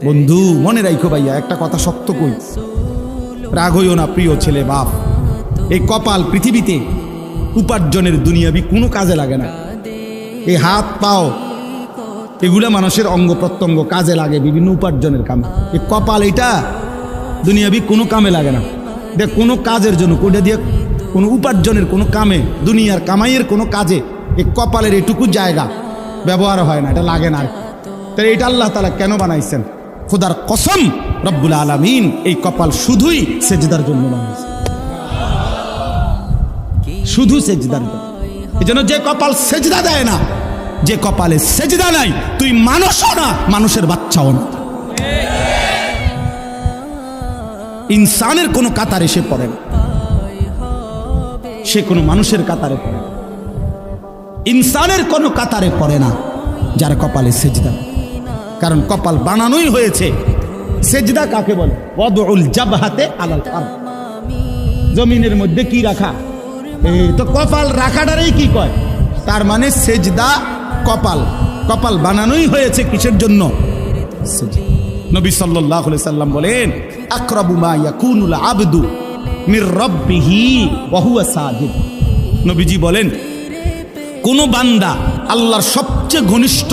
বন্ধু মনে রাখো ভাইয়া, একটা কথা শক্ত কই, রাগ হইও না প্রিয় ছেলে বাপ। এই কপাল পৃথিবীতে উপার্জনের দুনিয়াবি কোনো কাজে লাগে না। এই হাত পাও এগুলা মানুষের অঙ্গ প্রত্যঙ্গ কাজে লাগে বিভিন্ন উপার্জনের কামে। এই কপাল এটা দুনিয়াবি কোনো কামে লাগে না। দেখ কোনো কাজের জন্য কোটা দিয়ে কোনো উপার্জনের কোনো কামে, দুনিয়ার কামাইয়ের কোনো কাজে এই কপালের এটুকু জায়গা ব্যবহার হয় না, এটা লাগে না। তাই এটা আল্লাহ তাআলা কেন বানাইছেন? খোদার কসম রব্বুল আলামিন এই কপাল শুধুই সেজদার জন্য বানাইছেন, শুধু সেজদার জন্য। এই জন্য যে কপাল সেজদা দেয় না, যে কপালে সেজদা নাই, তুই মানুষও না, মানুষের বাচ্চাও না। ইনসানের কোনো কাতারে সে পড়ে না, সে কোনো মানুষের কাতারে পড়ে না। ইনসানের কোনো কাতারে পড়ে না যার কপালে সেজদা। কারণ কপাল বানানোই হয়েছে। সেজদা কাকে বলে? ওয়াদউল জাবহাতে আলাল আরদ, জমিনের মধ্যে কি রাখা, এই তো কপাল রাখাটারই কি কয়। তার মানে সেজদা কপাল, কপাল বানানোই হয়েছে কিসের জন্য? নবী সাল্লাল্লাহু আলাইহি সাল্লাম বলেন, আকরাবু মা ইয়াকুনুল আবদু মির রাব্বিহি ওয়া হুয়া সাজিদ। নবীজি বলেন, কোন বান্দা আল্লাহর সবচেয়ে ঘনিষ্ঠ